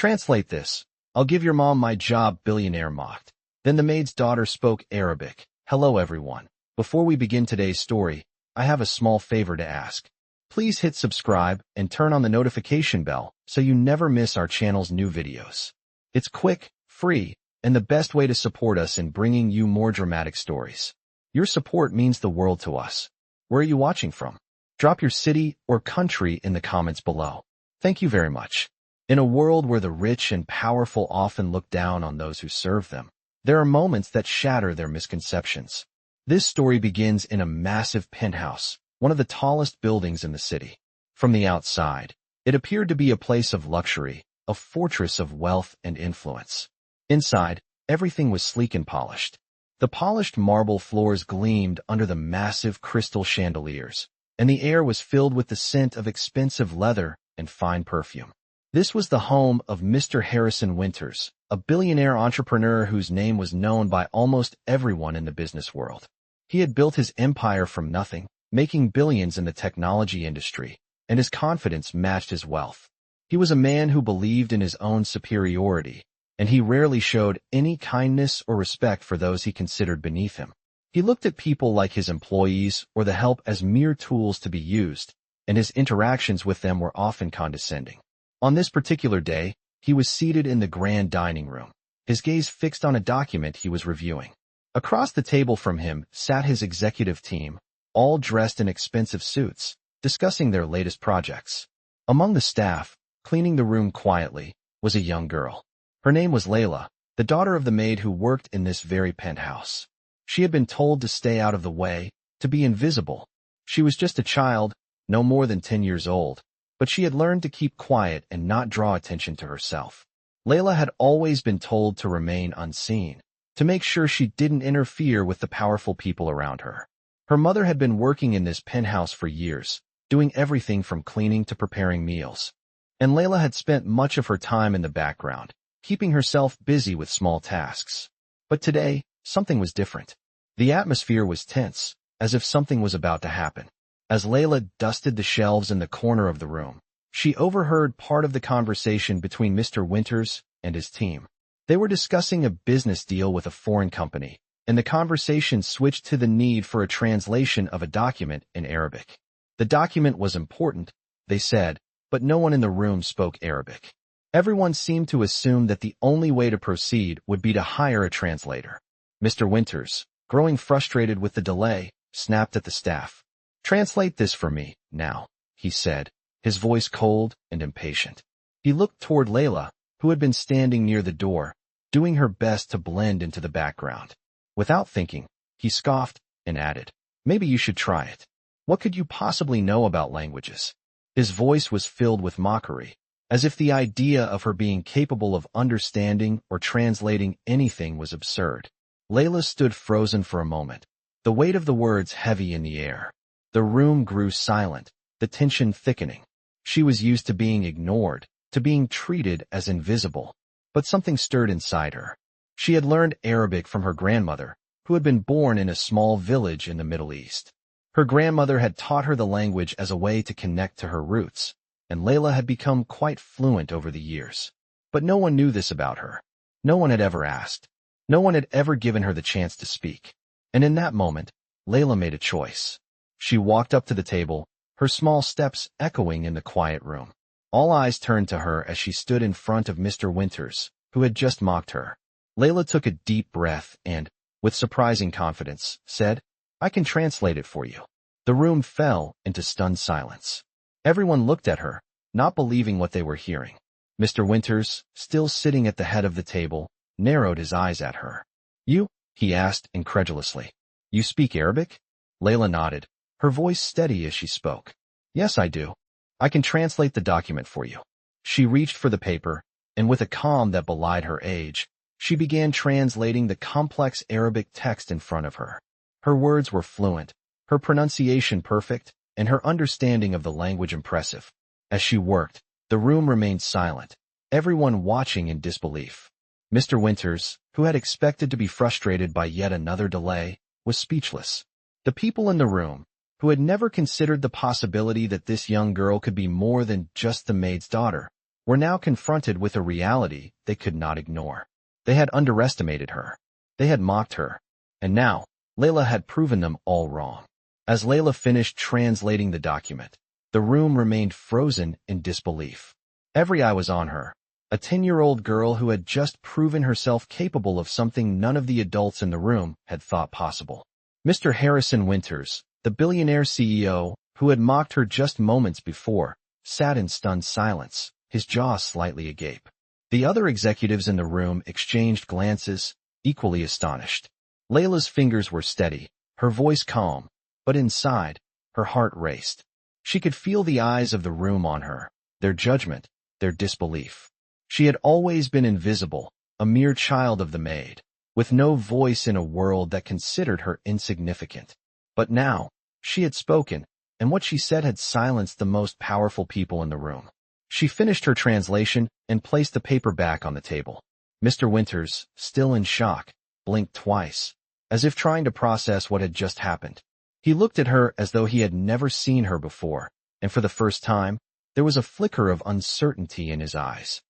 Translate this. I'll give your mom my job, Billionaire mocked. Then the maid's daughter spoke Arabic. Hello everyone. Before we begin today's story, I have a small favor to ask. Please hit subscribe and turn on the notification bell so you never miss our channel's new videos. It's quick, free, and the best way to support us in bringing you more dramatic stories. Your support means the world to us. Where are you watching from? Drop your city or country in the comments below. Thank you very much. In a world where the rich and powerful often look down on those who serve them, there are moments that shatter their misconceptions. This story begins in a massive penthouse, one of the tallest buildings in the city. From the outside, it appeared to be a place of luxury, a fortress of wealth and influence. Inside, everything was sleek and polished. The polished marble floors gleamed under the massive crystal chandeliers, and the air was filled with the scent of expensive leather and fine perfume. This was the home of Mr. Harrison Winters, a billionaire entrepreneur whose name was known by almost everyone in the business world. He had built his empire from nothing, making billions in the technology industry, and his confidence matched his wealth. He was a man who believed in his own superiority, and he rarely showed any kindness or respect for those he considered beneath him. He looked at people like his employees or the help as mere tools to be used, and his interactions with them were often condescending. On this particular day, he was seated in the grand dining room, his gaze fixed on a document he was reviewing. Across the table from him sat his executive team, all dressed in expensive suits, discussing their latest projects. Among the staff, cleaning the room quietly, was a young girl. Her name was Layla, the daughter of the maid who worked in this very penthouse. She had been told to stay out of the way, to be invisible. She was just a child, no more than 10 years old, but she had learned to keep quiet and not draw attention to herself. Layla had always been told to remain unseen, to make sure she didn't interfere with the powerful people around her. Her mother had been working in this penthouse for years, doing everything from cleaning to preparing meals. And Layla had spent much of her time in the background, keeping herself busy with small tasks. But today, something was different. The atmosphere was tense, as if something was about to happen. As Layla dusted the shelves in the corner of the room, she overheard part of the conversation between Mr. Winters and his team. They were discussing a business deal with a foreign company, and the conversation switched to the need for a translation of a document in Arabic. The document was important, they said, but no one in the room spoke Arabic. Everyone seemed to assume that the only way to proceed would be to hire a translator. Mr. Winters, growing frustrated with the delay, snapped at the staff. "Translate this for me, now," he said, his voice cold and impatient. He looked toward Layla, who had been standing near the door, doing her best to blend into the background. Without thinking, he scoffed and added, "Maybe you should try it. What could you possibly know about languages?" His voice was filled with mockery, as if the idea of her being capable of understanding or translating anything was absurd. Layla stood frozen for a moment, the weight of the words heavy in the air. The room grew silent, the tension thickening. She was used to being ignored, to being treated as invisible. But something stirred inside her. She had learned Arabic from her grandmother, who had been born in a small village in the Middle East. Her grandmother had taught her the language as a way to connect to her roots, and Layla had become quite fluent over the years. But no one knew this about her. No one had ever asked. No one had ever given her the chance to speak. And in that moment, Layla made a choice. She walked up to the table, her small steps echoing in the quiet room. All eyes turned to her as she stood in front of Mr. Winters, who had just mocked her. Layla took a deep breath and, with surprising confidence, said, "I can translate it for you." The room fell into stunned silence. Everyone looked at her, not believing what they were hearing. Mr. Winters, still sitting at the head of the table, narrowed his eyes at her. "You?" he asked incredulously. "You speak Arabic?" Layla nodded, her voice steady as she spoke. "Yes, I do. I can translate the document for you." She reached for the paper, and with a calm that belied her age, she began translating the complex Arabic text in front of her. Her words were fluent, her pronunciation perfect, and her understanding of the language impressive. As she worked, the room remained silent, everyone watching in disbelief. Mr. Winters, who had expected to be frustrated by yet another delay, was speechless. The people in the room, who had never considered the possibility that this young girl could be more than just the maid's daughter, were now confronted with a reality they could not ignore. They had underestimated her. They had mocked her. And now, Layla had proven them all wrong. As Layla finished translating the document, the room remained frozen in disbelief. Every eye was on her, a 10-year-old girl who had just proven herself capable of something none of the adults in the room had thought possible. Mr. Harrison Winters, the billionaire CEO, who had mocked her just moments before, sat in stunned silence, his jaw slightly agape. The other executives in the room exchanged glances, equally astonished. Layla's fingers were steady, her voice calm, but inside, her heart raced. She could feel the eyes of the room on her, their judgment, their disbelief. She had always been invisible, a mere child of the Maid, with no voice in a world that considered her insignificant. But now, she had spoken, and what she said had silenced the most powerful people in the room. She finished her translation and placed the paper back on the table. Mr. Winters, still in shock, blinked twice, as if trying to process what had just happened. He looked at her as though he had never seen her before, and for the first time, there was a flicker of uncertainty in his eyes.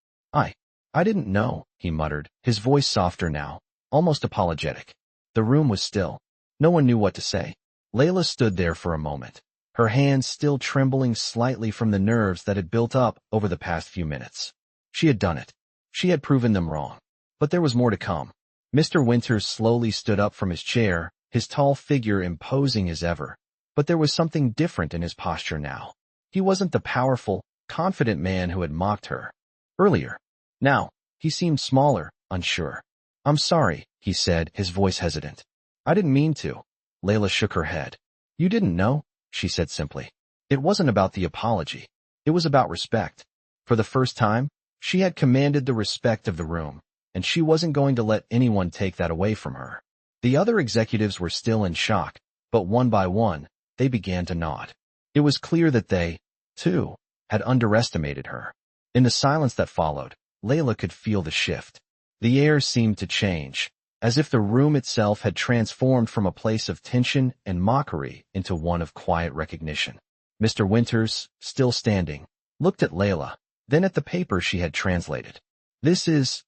I didn't know, he muttered, his voice softer now, almost apologetic. The room was still. No one knew what to say. Layla stood there for a moment, her hands still trembling slightly from the nerves that had built up over the past few minutes. She had done it. She had proven them wrong. But there was more to come. Mr. Winters slowly stood up from his chair, his tall figure imposing as ever. But there was something different in his posture now. He wasn't the powerful, confident man who had mocked her earlier. Now, he seemed smaller, unsure. "I'm sorry," he said, his voice hesitant. "I didn't mean to." Layla shook her head. "You didn't know?" she said simply. It wasn't about the apology. It was about respect. For the first time, she had commanded the respect of the room, and she wasn't going to let anyone take that away from her. The other executives were still in shock, but one by one, they began to nod. It was clear that they, too, had underestimated her. In the silence that followed, Layla could feel the shift. The air seemed to change, as if the room itself had transformed from a place of tension and mockery into one of quiet recognition. Mr. Winters, still standing, looked at Layla, then at the paper she had translated. This is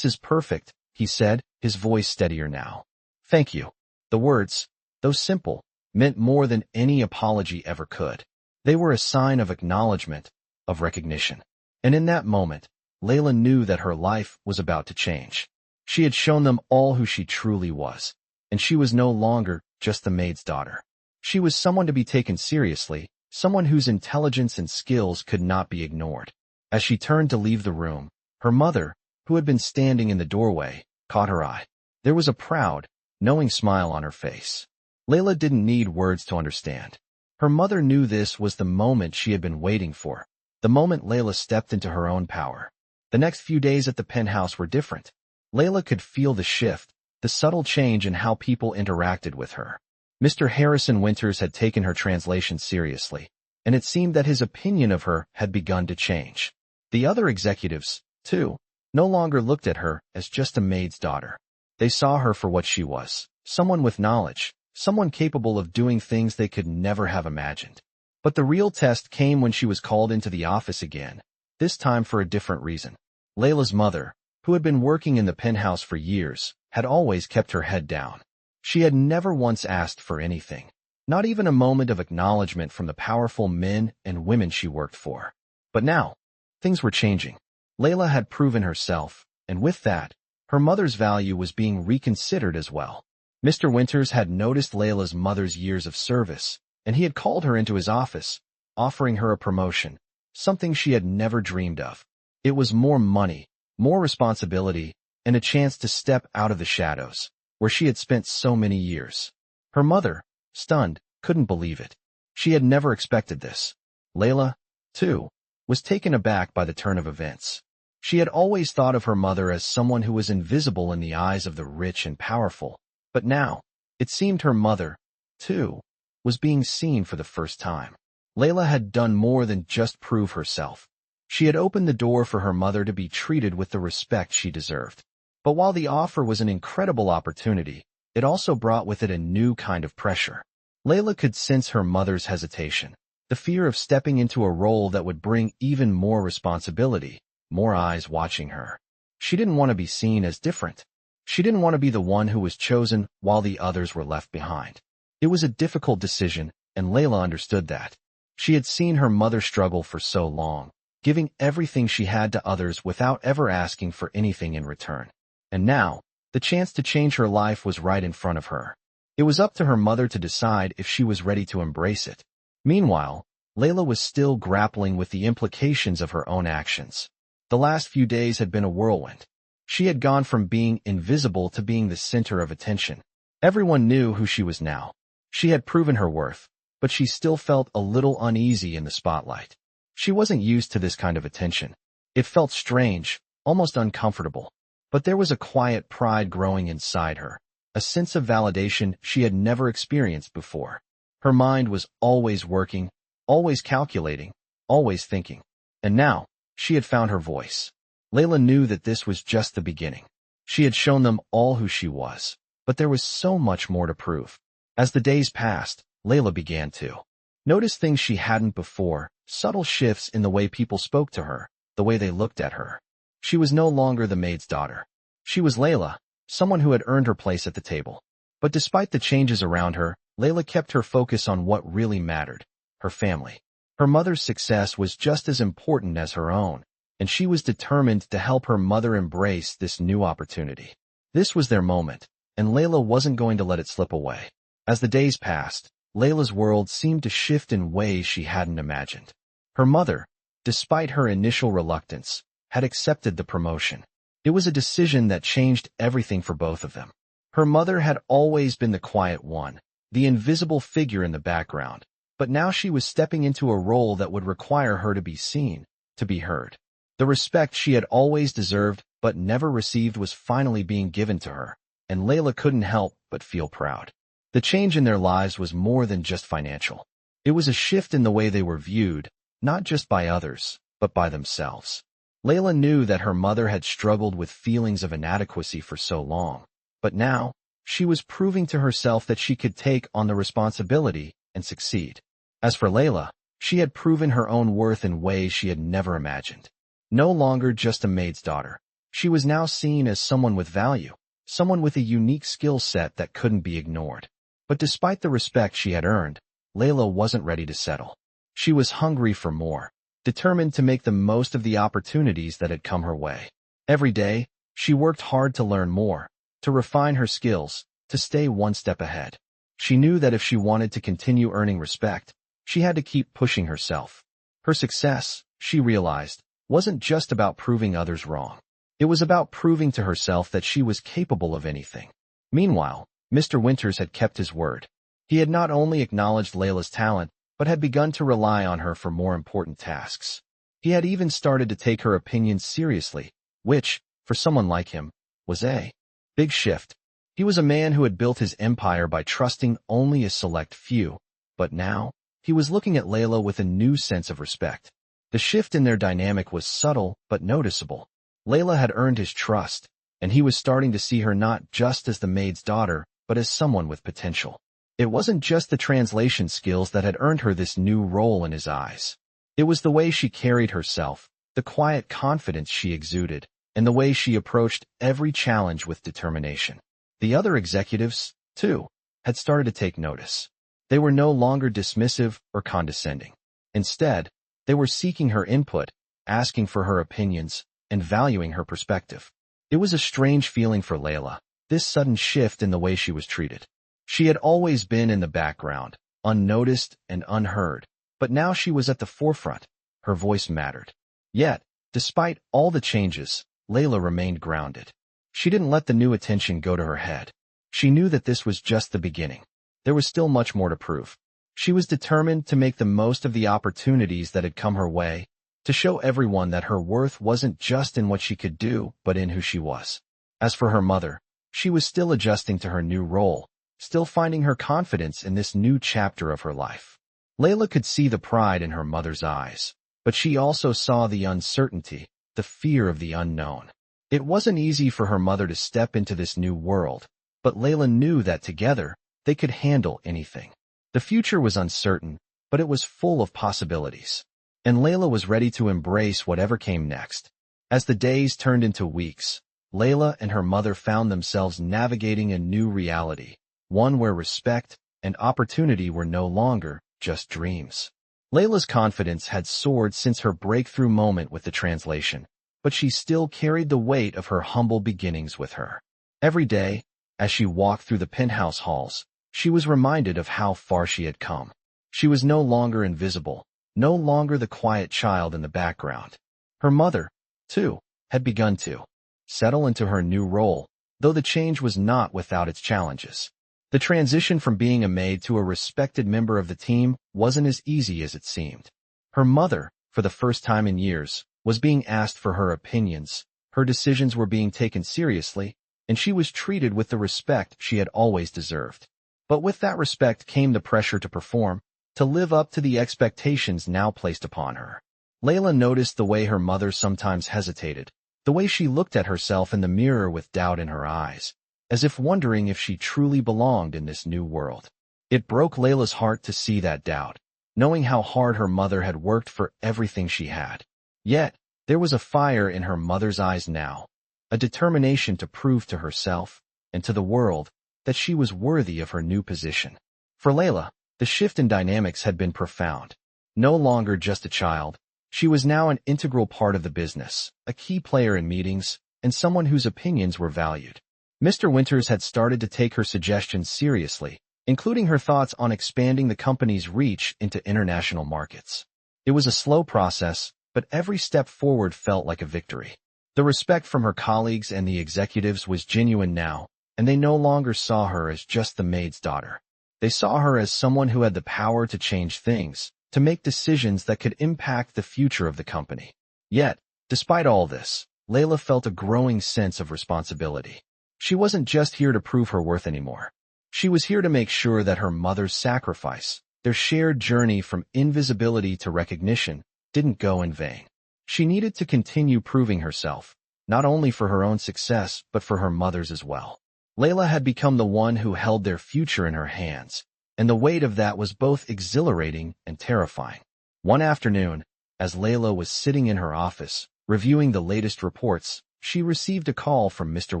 perfect," he said, his voice steadier now. "Thank you." The words, though simple, meant more than any apology ever could. They were a sign of acknowledgement, of recognition. And in that moment, Layla knew that her life was about to change. She had shown them all who she truly was, and she was no longer just the maid's daughter. She was someone to be taken seriously, someone whose intelligence and skills could not be ignored. As she turned to leave the room, her mother, who had been standing in the doorway, caught her eye. There was a proud, knowing smile on her face. Layla didn't need words to understand. Her mother knew this was the moment she had been waiting for, the moment Layla stepped into her own power. The next few days at the penthouse were different. Layla could feel the shift, the subtle change in how people interacted with her. Mr. Harrison Winters had taken her translation seriously, and it seemed that his opinion of her had begun to change. The other executives, too, no longer looked at her as just a maid's daughter. They saw her for what she was, someone with knowledge, someone capable of doing things they could never have imagined. But the real test came when she was called into the office again, this time for a different reason. Layla's mother, who had been working in the penthouse for years, had always kept her head down. She had never once asked for anything, not even a moment of acknowledgement from the powerful men and women she worked for. But now, things were changing. Layla had proven herself, and with that, her mother's value was being reconsidered as well. Mr. Winters had noticed Layla's mother's years of service, and he had called her into his office, offering her a promotion, something she had never dreamed of. It was more money, more responsibility, and a chance to step out of the shadows, where she had spent so many years. Her mother, stunned, couldn't believe it. She had never expected this. Layla, too, was taken aback by the turn of events. She had always thought of her mother as someone who was invisible in the eyes of the rich and powerful, but now, it seemed her mother, too, was being seen for the first time. Layla had done more than just prove herself. She had opened the door for her mother to be treated with the respect she deserved. But while the offer was an incredible opportunity, it also brought with it a new kind of pressure. Layla could sense her mother's hesitation, the fear of stepping into a role that would bring even more responsibility, more eyes watching her. She didn't want to be seen as different. She didn't want to be the one who was chosen while the others were left behind. It was a difficult decision, and Layla understood that. She had seen her mother struggle for so long, giving everything she had to others without ever asking for anything in return. And now, the chance to change her life was right in front of her. It was up to her mother to decide if she was ready to embrace it. Meanwhile, Layla was still grappling with the implications of her own actions. The last few days had been a whirlwind. She had gone from being invisible to being the center of attention. Everyone knew who she was now. She had proven her worth, but she still felt a little uneasy in the spotlight. She wasn't used to this kind of attention. It felt strange, almost uncomfortable. But there was a quiet pride growing inside her, a sense of validation she had never experienced before. Her mind was always working, always calculating, always thinking. And now, she had found her voice. Layla knew that this was just the beginning. She had shown them all who she was, but there was so much more to prove. As the days passed, Layla began to notice things she hadn't before, subtle shifts in the way people spoke to her, the way they looked at her. She was no longer the maid's daughter. She was Layla, someone who had earned her place at the table. But despite the changes around her, Layla kept her focus on what really mattered, her family. Her mother's success was just as important as her own, and she was determined to help her mother embrace this new opportunity. This was their moment, and Layla wasn't going to let it slip away. As the days passed, Layla's world seemed to shift in ways she hadn't imagined. Her mother, despite her initial reluctance, had accepted the promotion. It was a decision that changed everything for both of them. Her mother had always been the quiet one, the invisible figure in the background, but now she was stepping into a role that would require her to be seen, to be heard. The respect she had always deserved but never received was finally being given to her, and Layla couldn't help but feel proud. The change in their lives was more than just financial. It was a shift in the way they were viewed, not just by others, but by themselves. Layla knew that her mother had struggled with feelings of inadequacy for so long, but now, she was proving to herself that she could take on the responsibility and succeed. As for Layla, she had proven her own worth in ways she had never imagined. No longer just a maid's daughter, she was now seen as someone with value, someone with a unique skill set that couldn't be ignored. But despite the respect she had earned, Layla wasn't ready to settle. She was hungry for more, determined to make the most of the opportunities that had come her way. Every day, she worked hard to learn more, to refine her skills, to stay one step ahead. She knew that if she wanted to continue earning respect, she had to keep pushing herself. Her success, she realized, wasn't just about proving others wrong. It was about proving to herself that she was capable of anything. Meanwhile, Mr. Winters had kept his word. He had not only acknowledged Layla's talent, but had begun to rely on her for more important tasks. He had even started to take her opinions seriously, which, for someone like him, was a big shift. He was a man who had built his empire by trusting only a select few, but now, he was looking at Layla with a new sense of respect. The shift in their dynamic was subtle but noticeable. Layla had earned his trust, and he was starting to see her not just as the maid's daughter, but as someone with potential. It wasn't just the translation skills that had earned her this new role in his eyes. It was the way she carried herself, the quiet confidence she exuded, and the way she approached every challenge with determination. The other executives, too, had started to take notice. They were no longer dismissive or condescending. Instead, they were seeking her input, asking for her opinions, and valuing her perspective. It was a strange feeling for Layla, this sudden shift in the way she was treated. She had always been in the background, unnoticed and unheard, but now she was at the forefront. Her voice mattered. Yet, despite all the changes, Layla remained grounded. She didn't let the new attention go to her head. She knew that this was just the beginning. There was still much more to prove. She was determined to make the most of the opportunities that had come her way, to show everyone that her worth wasn't just in what she could do, but in who she was. As for her mother, she was still adjusting to her new role, still finding her confidence in this new chapter of her life. Layla could see the pride in her mother's eyes, but she also saw the uncertainty, the fear of the unknown. It wasn't easy for her mother to step into this new world, but Layla knew that together, they could handle anything. The future was uncertain, but it was full of possibilities. And Layla was ready to embrace whatever came next. As the days turned into weeks, Layla and her mother found themselves navigating a new reality, one where respect and opportunity were no longer just dreams. Layla's confidence had soared since her breakthrough moment with the translation, but she still carried the weight of her humble beginnings with her. Every day, as she walked through the penthouse halls, she was reminded of how far she had come. She was no longer invisible, no longer the quiet child in the background. Her mother, too, had begun to settle into her new role, though the change was not without its challenges. The transition from being a maid to a respected member of the team wasn't as easy as it seemed. Her mother, for the first time in years, was being asked for her opinions, her decisions were being taken seriously, and she was treated with the respect she had always deserved. But with that respect came the pressure to perform, to live up to the expectations now placed upon her. Layla noticed the way her mother sometimes hesitated, the way she looked at herself in the mirror with doubt in her eyes, as if wondering if she truly belonged in this new world. It broke Layla's heart to see that doubt, knowing how hard her mother had worked for everything she had. Yet, there was a fire in her mother's eyes now, a determination to prove to herself and to the world that she was worthy of her new position. For Layla, the shift in dynamics had been profound. No longer just a child, she was now an integral part of the business, a key player in meetings, and someone whose opinions were valued. Mr. Winters had started to take her suggestions seriously, including her thoughts on expanding the company's reach into international markets. It was a slow process, but every step forward felt like a victory. The respect from her colleagues and the executives was genuine now, and they no longer saw her as just the maid's daughter. They saw her as someone who had the power to change things, to make decisions that could impact the future of the company. Yet, despite all this, Layla felt a growing sense of responsibility. She wasn't just here to prove her worth anymore. She was here to make sure that her mother's sacrifice, their shared journey from invisibility to recognition, didn't go in vain. She needed to continue proving herself, not only for her own success but for her mother's as well. Layla had become the one who held their future in her hands, and the weight of that was both exhilarating and terrifying. One afternoon, as Layla was sitting in her office, reviewing the latest reports, she received a call from Mr.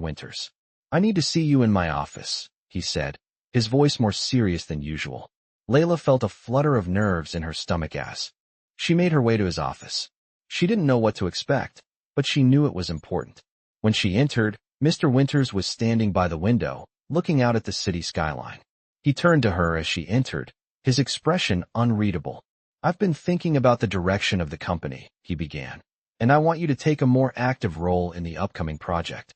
Winters. "I need to see you in my office," he said, his voice more serious than usual. Layla felt a flutter of nerves in her stomach as she made her way to his office. She didn't know what to expect, but she knew it was important. When she entered, Mr. Winters was standing by the window, looking out at the city skyline. He turned to her as she entered, his expression unreadable. "I've been thinking about the direction of the company," he began, "and I want you to take a more active role in the upcoming project."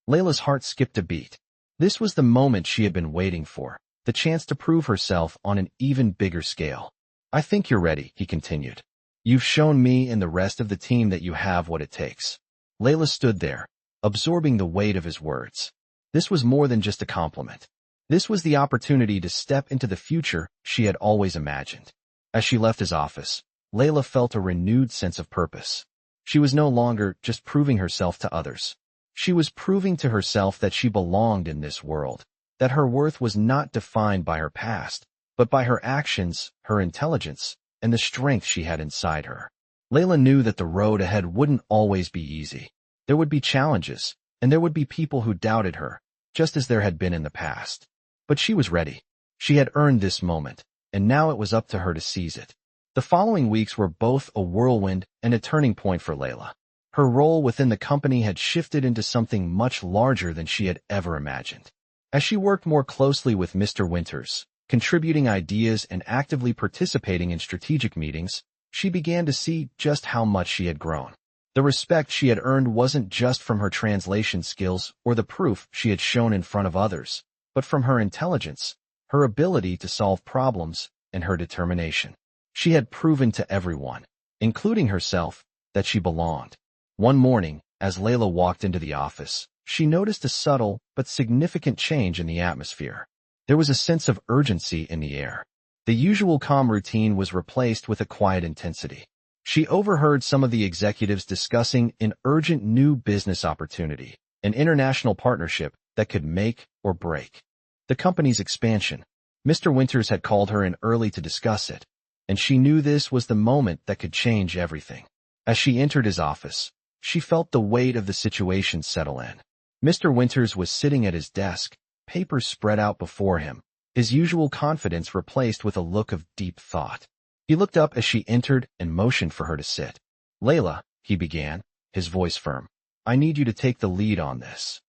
Layla's heart skipped a beat. This was the moment she had been waiting for, the chance to prove herself on an even bigger scale. "I think you're ready," he continued. "You've shown me and the rest of the team that you have what it takes." Layla stood there, absorbing the weight of his words. This was more than just a compliment. This was the opportunity to step into the future she had always imagined. As she left his office, Layla felt a renewed sense of purpose. She was no longer just proving herself to others. She was proving to herself that she belonged in this world, that her worth was not defined by her past, but by her actions, her intelligence, and the strength she had inside her. Layla knew that the road ahead wouldn't always be easy. There would be challenges, and there would be people who doubted her, just as there had been in the past. But she was ready. She had earned this moment, and now it was up to her to seize it. The following weeks were both a whirlwind and a turning point for Layla. Her role within the company had shifted into something much larger than she had ever imagined. As she worked more closely with Mr. Winters, contributing ideas and actively participating in strategic meetings, she began to see just how much she had grown. The respect she had earned wasn't just from her translation skills or the proof she had shown in front of others, but from her intelligence, her ability to solve problems, and her determination. She had proven to everyone, including herself, that she belonged. One morning, as Layla walked into the office, she noticed a subtle but significant change in the atmosphere. There was a sense of urgency in the air. The usual calm routine was replaced with a quiet intensity. She overheard some of the executives discussing an urgent new business opportunity, an international partnership that could make or break the company's expansion. Mr. Winters had called her in early to discuss it, and she knew this was the moment that could change everything. As she entered his office, She felt the weight of the situation settle in. Mr. Winters was sitting at his desk, papers spread out before him, his usual confidence replaced with a look of deep thought. He looked up as she entered and motioned for her to sit. "Layla," he began, his voice firm, "I need you to take the lead on this."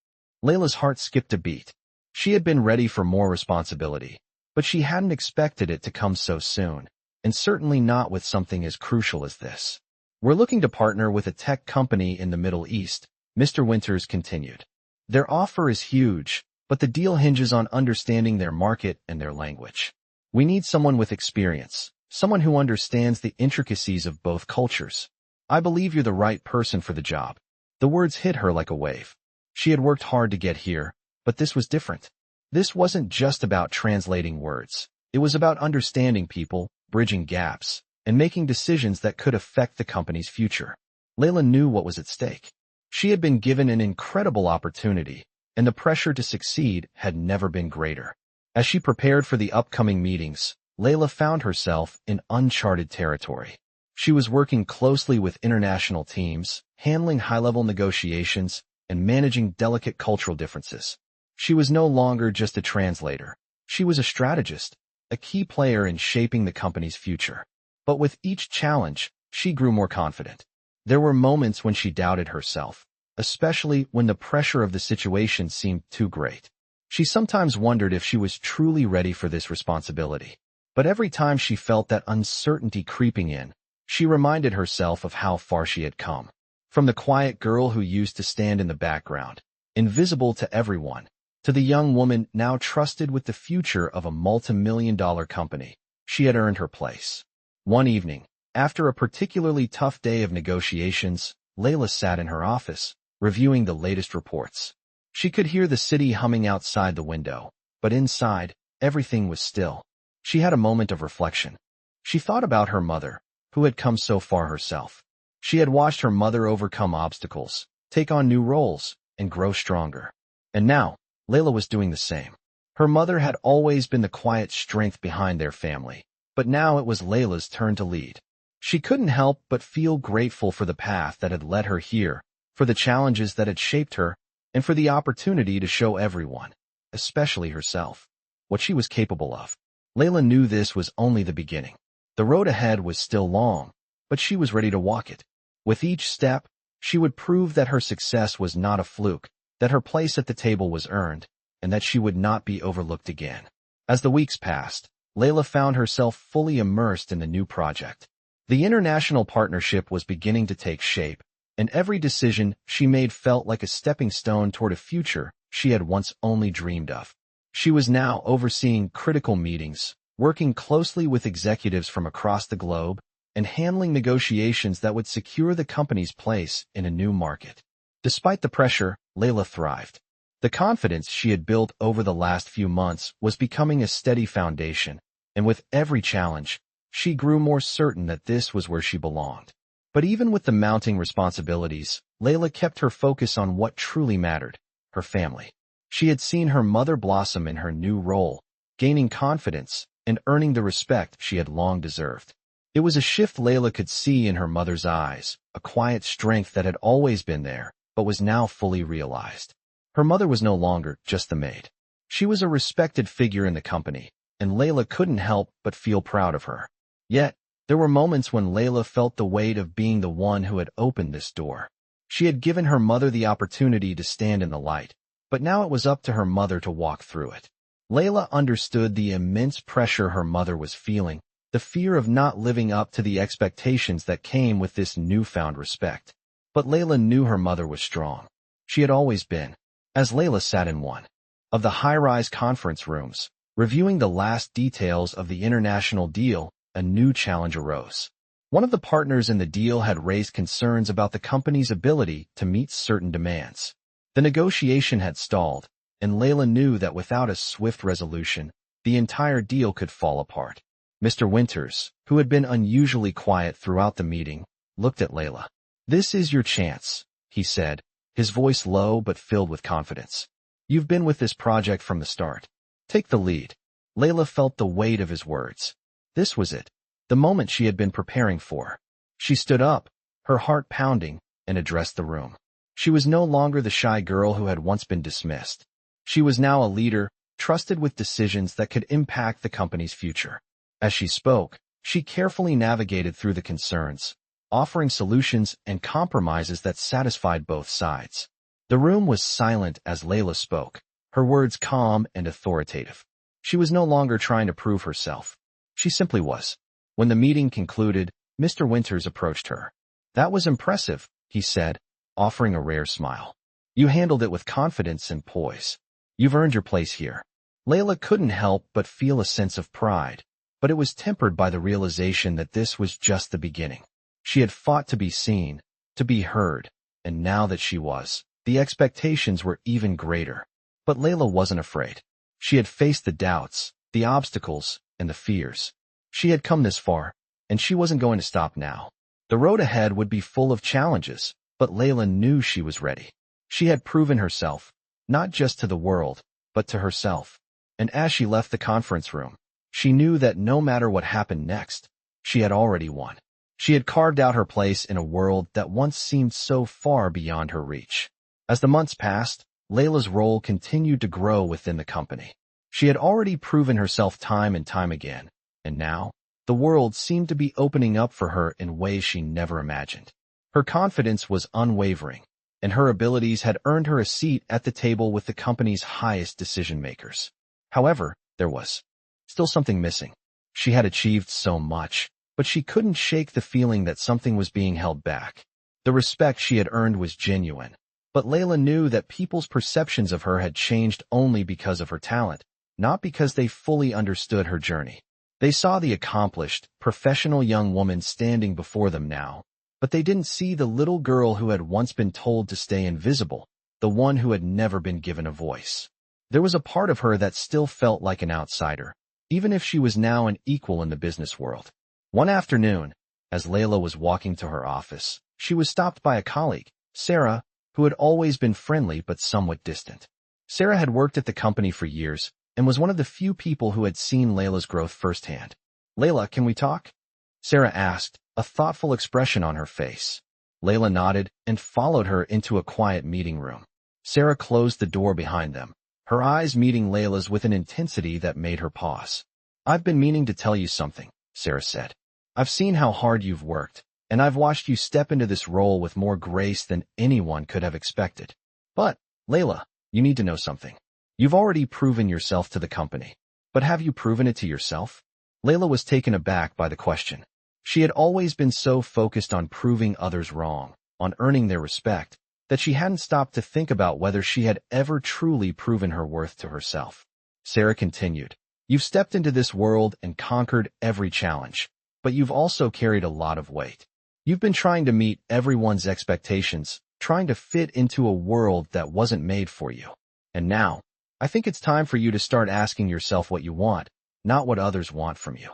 Layla's heart skipped a beat. She had been ready for more responsibility, but she hadn't expected it to come so soon, and certainly not with something as crucial as this. "We're looking to partner with a tech company in the Middle East," Mr. Winters continued. "Their offer is huge, but the deal hinges on understanding their market and their language. We need someone with experience, someone who understands the intricacies of both cultures. I believe you're the right person for the job." The words hit her like a wave. She had worked hard to get here, but this was different. This wasn't just about translating words. It was about understanding people, bridging gaps, and making decisions that could affect the company's future. Layla knew what was at stake. She had been given an incredible opportunity, and the pressure to succeed had never been greater. As she prepared for the upcoming meetings, Layla found herself in uncharted territory. She was working closely with international teams, handling high-level negotiations, and managing delicate cultural differences. She was no longer just a translator. She was a strategist, a key player in shaping the company's future. But with each challenge, she grew more confident. There were moments when she doubted herself, especially when the pressure of the situation seemed too great. She sometimes wondered if she was truly ready for this responsibility. But every time she felt that uncertainty creeping in, she reminded herself of how far she had come. From the quiet girl who used to stand in the background, invisible to everyone, to the young woman now trusted with the future of a multi-million-dollar company, she had earned her place. One evening, after a particularly tough day of negotiations, Layla sat in her office, reviewing the latest reports. She could hear the city humming outside the window, but inside, everything was still. She had a moment of reflection. She thought about her mother, who had come so far herself. She had watched her mother overcome obstacles, take on new roles, and grow stronger. And now, Layla was doing the same. Her mother had always been the quiet strength behind their family, but now it was Layla's turn to lead. She couldn't help but feel grateful for the path that had led her here, for the challenges that had shaped her, and for the opportunity to show everyone, especially herself, what she was capable of. Layla knew this was only the beginning. The road ahead was still long, but she was ready to walk it. With each step, she would prove that her success was not a fluke, that her place at the table was earned, and that she would not be overlooked again. As the weeks passed, Layla found herself fully immersed in the new project. The international partnership was beginning to take shape, and every decision she made felt like a stepping stone toward a future she had once only dreamed of. She was now overseeing critical meetings, working closely with executives from across the globe, and handling negotiations that would secure the company's place in a new market. Despite the pressure, Layla thrived. The confidence she had built over the last few months was becoming a steady foundation, and with every challenge, she grew more certain that this was where she belonged. But even with the mounting responsibilities, Layla kept her focus on what truly mattered, her family. She had seen her mother blossom in her new role, gaining confidence and earning the respect she had long deserved. It was a shift Layla could see in her mother's eyes, a quiet strength that had always been there, but was now fully realized. Her mother was no longer just the maid. She was a respected figure in the company, and Layla couldn't help but feel proud of her. Yet, there were moments when Layla felt the weight of being the one who had opened this door. She had given her mother the opportunity to stand in the light, but now it was up to her mother to walk through it. Layla understood the immense pressure her mother was feeling, the fear of not living up to the expectations that came with this newfound respect. But Layla knew her mother was strong. She had always been. As Layla sat in one of the high-rise conference rooms, reviewing the last details of the international deal, a new challenge arose. One of the partners in the deal had raised concerns about the company's ability to meet certain demands. The negotiation had stalled, and Layla knew that without a swift resolution, the entire deal could fall apart. Mr. Winters, who had been unusually quiet throughout the meeting, looked at Layla. "This is your chance," he said, his voice low but filled with confidence. "You've been with this project from the start. Take the lead." Layla felt the weight of his words. This was it, the moment she had been preparing for. She stood up, her heart pounding, and addressed the room. She was no longer the shy girl who had once been dismissed. She was now a leader, trusted with decisions that could impact the company's future. As she spoke, she carefully navigated through the concerns, offering solutions and compromises that satisfied both sides. The room was silent as Layla spoke, her words calm and authoritative. She was no longer trying to prove herself. She simply was. When the meeting concluded, Mr. Winters approached her. "That was impressive," he said, offering a rare smile. "You handled it with confidence and poise. You've earned your place here." Layla couldn't help but feel a sense of pride, but it was tempered by the realization that this was just the beginning. She had fought to be seen, to be heard, and now that she was, the expectations were even greater. But Layla wasn't afraid. She had faced the doubts, the obstacles, and the fears. She had come this far, and she wasn't going to stop now. The road ahead would be full of challenges, but Layla knew she was ready. She had proven herself, not just to the world, but to herself. And as she left the conference room, she knew that no matter what happened next, she had already won. She had carved out her place in a world that once seemed so far beyond her reach. As the months passed, Layla's role continued to grow within the company. She had already proven herself time and time again, and now, the world seemed to be opening up for her in ways she never imagined. Her confidence was unwavering, and her abilities had earned her a seat at the table with the company's highest decision-makers. However, there was still something missing. She had achieved so much, but she couldn't shake the feeling that something was being held back. The respect she had earned was genuine, but Layla knew that people's perceptions of her had changed only because of her talent, not because they fully understood her journey. They saw the accomplished, professional young woman standing before them now, but they didn't see the little girl who had once been told to stay invisible, the one who had never been given a voice. There was a part of her that still felt like an outsider, even if she was now an equal in the business world. One afternoon, as Layla was walking to her office, she was stopped by a colleague, Sarah, who had always been friendly but somewhat distant. Sarah had worked at the company for years and was one of the few people who had seen Layla's growth firsthand. "Layla, can we talk?" Sarah asked, a thoughtful expression on her face. Layla nodded and followed her into a quiet meeting room. Sarah closed the door behind them, her eyes meeting Layla's with an intensity that made her pause. "I've been meaning to tell you something," Sarah said. "I've seen how hard you've worked, and I've watched you step into this role with more grace than anyone could have expected. But, Layla, you need to know something. You've already proven yourself to the company. But have you proven it to yourself?" Layla was taken aback by the question. She had always been so focused on proving others wrong, on earning their respect, that she hadn't stopped to think about whether she had ever truly proven her worth to herself. Sarah continued, "You've stepped into this world and conquered every challenge, but you've also carried a lot of weight. You've been trying to meet everyone's expectations, trying to fit into a world that wasn't made for you. And now, I think it's time for you to start asking yourself what you want, not what others want from you."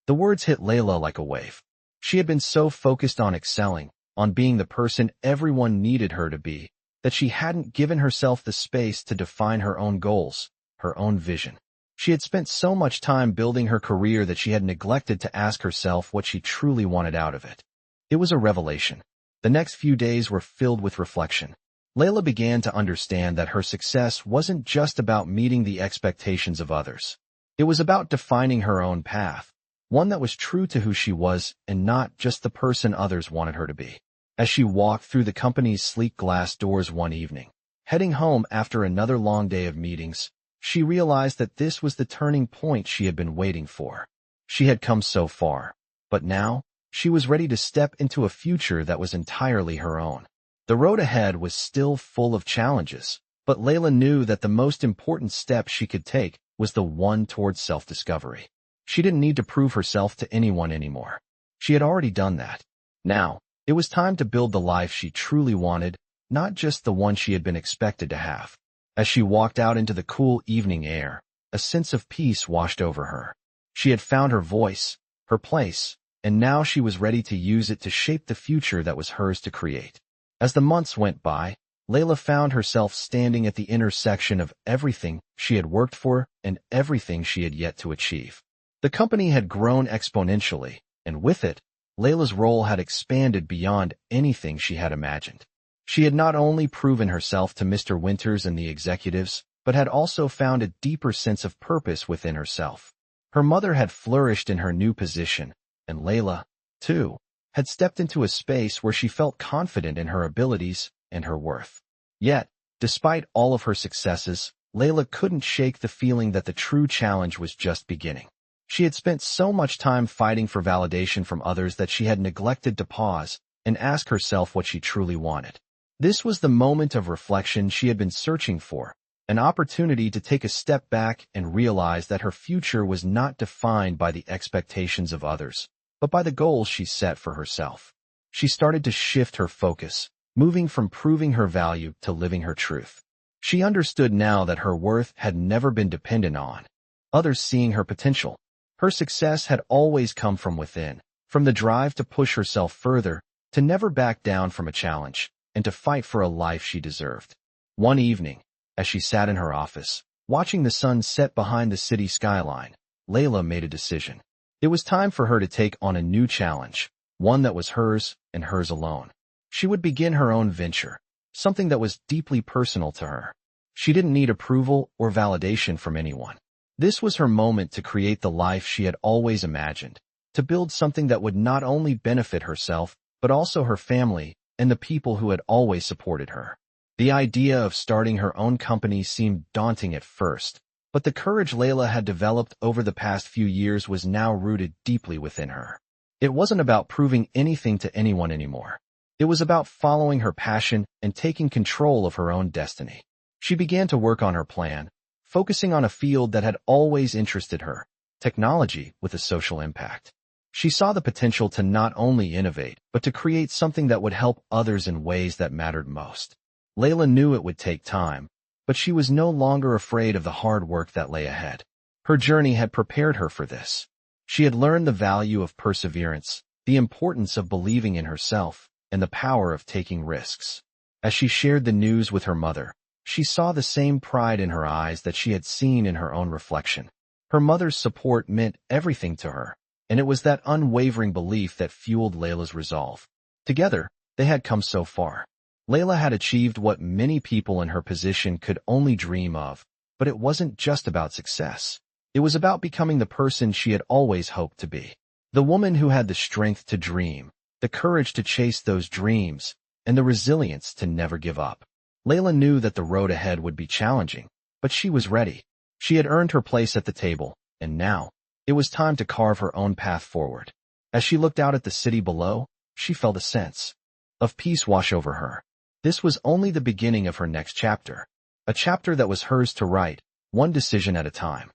The words hit Layla like a wave. She had been so focused on excelling, on being the person everyone needed her to be, that she hadn't given herself the space to define her own goals, her own vision. She had spent so much time building her career that she had neglected to ask herself what she truly wanted out of it. It was a revelation. The next few days were filled with reflection. Layla began to understand that her success wasn't just about meeting the expectations of others. It was about defining her own path, one that was true to who she was and not just the person others wanted her to be. As she walked through the company's sleek glass doors one evening, heading home after another long day of meetings, she realized that this was the turning point she had been waiting for. She had come so far, but now, she was ready to step into a future that was entirely her own. The road ahead was still full of challenges, but Layla knew that the most important step she could take was the one towards self-discovery. She didn't need to prove herself to anyone anymore. She had already done that. Now, it was time to build the life she truly wanted, not just the one she had been expected to have. As she walked out into the cool evening air, a sense of peace washed over her. She had found her voice, her place, and now she was ready to use it to shape the future that was hers to create. As the months went by, Layla found herself standing at the intersection of everything she had worked for and everything she had yet to achieve. The company had grown exponentially, and with it, Layla's role had expanded beyond anything she had imagined. She had not only proven herself to Mr. Winters and the executives, but had also found a deeper sense of purpose within herself. Her mother had flourished in her new position, and Layla, too, had stepped into a space where she felt confident in her abilities and her worth. Yet, despite all of her successes, Layla couldn't shake the feeling that the true challenge was just beginning. She had spent so much time fighting for validation from others that she had neglected to pause and ask herself what she truly wanted. This was the moment of reflection she had been searching for, an opportunity to take a step back and realize that her future was not defined by the expectations of others, but by the goals she set for herself. She started to shift her focus, moving from proving her value to living her truth. She understood now that her worth had never been dependent on others seeing her potential. Her success had always come from within, from the drive to push herself further, to never back down from a challenge, and to fight for a life she deserved. One evening, as she sat in her office, watching the sun set behind the city skyline, Layla made a decision. It was time for her to take on a new challenge, one that was hers and hers alone. She would begin her own venture, something that was deeply personal to her. She didn't need approval or validation from anyone. This was her moment to create the life she had always imagined, to build something that would not only benefit herself, but also her family and the people who had always supported her. The idea of starting her own company seemed daunting at first, but the courage Layla had developed over the past few years was now rooted deeply within her. It wasn't about proving anything to anyone anymore. It was about following her passion and taking control of her own destiny. She began to work on her plan, focusing on a field that had always interested her, technology with a social impact. She saw the potential to not only innovate, but to create something that would help others in ways that mattered most. Layla knew it would take time, but she was no longer afraid of the hard work that lay ahead. Her journey had prepared her for this. She had learned the value of perseverance, the importance of believing in herself, and the power of taking risks. As she shared the news with her mother, she saw the same pride in her eyes that she had seen in her own reflection. Her mother's support meant everything to her, and it was that unwavering belief that fueled Layla's resolve. Together, they had come so far. Layla had achieved what many people in her position could only dream of, but it wasn't just about success. It was about becoming the person she had always hoped to be. The woman who had the strength to dream, the courage to chase those dreams, and the resilience to never give up. Layla knew that the road ahead would be challenging, but she was ready. She had earned her place at the table, and now, it was time to carve her own path forward. As she looked out at the city below, she felt a sense of peace wash over her. This was only the beginning of her next chapter, a chapter that was hers to write, one decision at a time.